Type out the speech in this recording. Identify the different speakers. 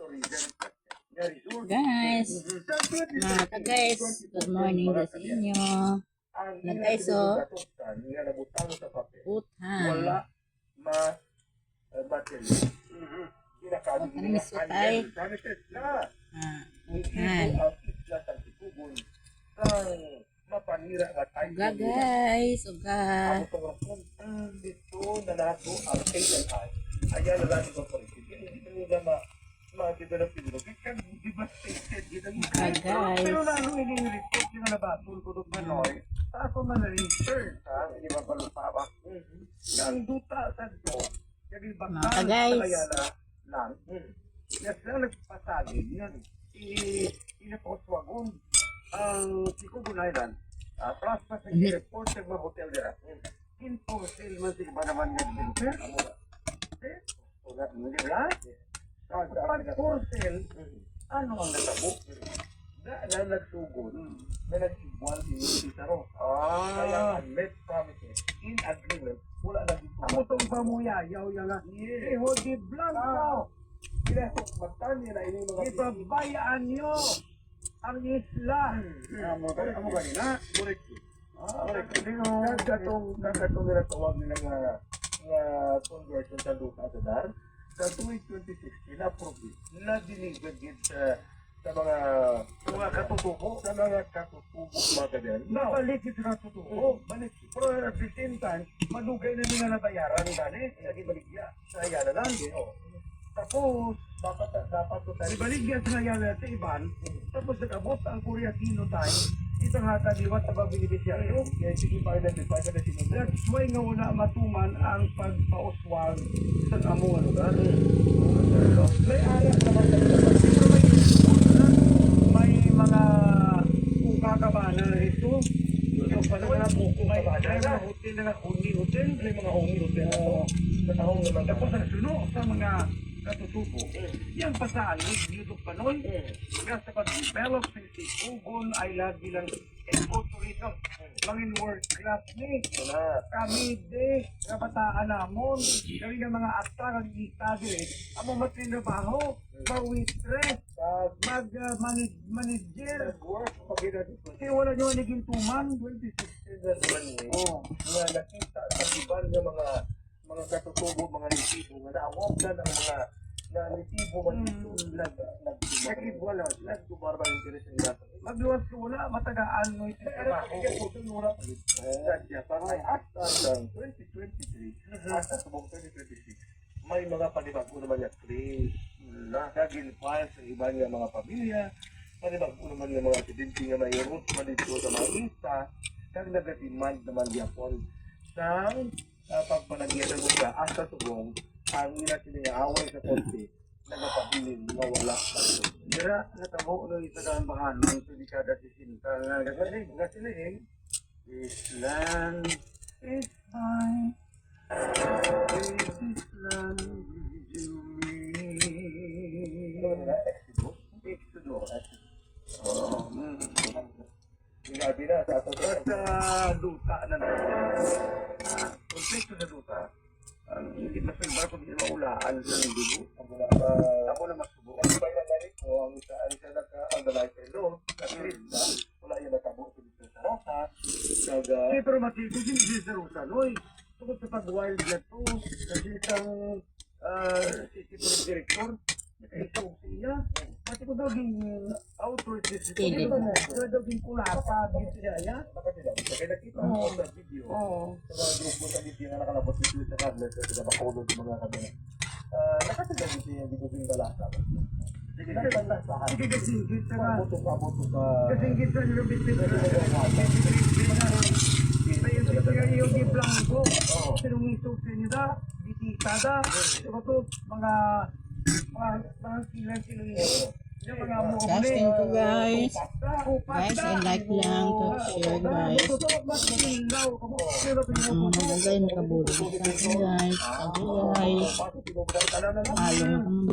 Speaker 1: Guys, mga guys, good morning sa inyo. Guys, so, uthan. Uthan misutay. Uthan. Uga guys, uga.
Speaker 2: Ayan na natin ko hindi nila ma-develop yung
Speaker 1: guys.
Speaker 2: pero lalo ini-report yung nabatol ko doon Manoy sa ako man na-research ha, hindi ba palupa ang duta sa ito yung bakal
Speaker 1: guys
Speaker 2: lang yes lang nagpasagin yan inaposwagon ang Sikugun Island plus pa sa report sa mga hotel nila info sale man sa iba naman yung developer hindi ba? Pag for sale, ano ang natabo? Na nagsugod, na nagsibwal si Taro. Kaya unmet promises, in agreement, wala na dito. Amo itong pamuyayaw yan na, Hodi Blanco! Pinasokmatan niya na ini mga ipabayaan nyo ang isla. Amo kanina? Correct. Correct. Kagatong nila tawag nila nga conversion sa lupa sa dar. Sa 2016, na-approve na dinigagid sa mga katutubo, sa mga mga ganyan. Nabalik ito na tutubo. Pero at the same time, madugay na nila nabayaran dali. Lagi baligya. Sa Ayala lang. Tapos, dapat ito tayo. Baligya sa Ayala sa Iban. Tapos nag-abot ang Koreatino tayo. Itong hataliwat sa mga beneficiaryo. Sige pa identify ka na sinunod. That's why nga wala matuman ang pagpauswag sa among lugar. May alas naman sa may mga kukakabana rito. So, pala mga kukakabana na hotel na hotel. May mga hotel. Tapos ang suno sa mga katutubo. Yan pa sa alig, YouTube Panoy. Kaya sa pag-develop sa Sikugun Island bilang ecotourism. Mangin world class ni. Kami de, kabataan namon. Kami ng mga akta ng itagre. Ang mga trinabaho, mag-waitress, mag-manager. Kasi wala nyo naging tuman. 2016 na naman eh. Nga nakita sa iban ng mga katutubo, mga nitibo, nga naawag na ng mga nitibo, mga nagkibwala, nagtubarba yung interes nila. Magluwas ko wala, matagaan mo ito trabaho. Sadya, para ay hasta ng 2023, hasta subong 2026, may mga panibago naman yung claims na kagin-file sa iba niya mga pamilya, panibago naman yung mga residente nga may root dito sa mga lista, kag nag-demand naman yapon sa pagpanagyan ng mga asa subong ang ina sila away sa konti nagpabilin na wala dira natabo no itagaan bahan ng dekada 60 nga gasiling Island is mine this land is Sinabi na sa ato sa duta na konteksto sa duta hindi masulbar kung hindi maulaan sa dugo ako na masubo ang pagkakalit ko ang isa ang dalay sa ilo wala yung natabo sa rosa pero matipos hindi sa rosa noy tungkol sa pag-wild na to kasi isang city director ito siya pati ko daw yung outward
Speaker 1: Pilit.
Speaker 2: ito daw yung kulata dito siya kaya nakita mo sa video sa mga grupo sa video na nakalabot dito sa tablet sa nabakulod yung mga kabila nakasagal dito yung dito yung balasa sige kasingkit sa kasingkit sa lubit yung di blanco sinungisog sa inyo da bitisada mga silang
Speaker 1: Guys, thank you guys. Guys, and like lang to share guys. Guys, nakabulog. Thank you guys. Thank you guys. Ayaw na kami.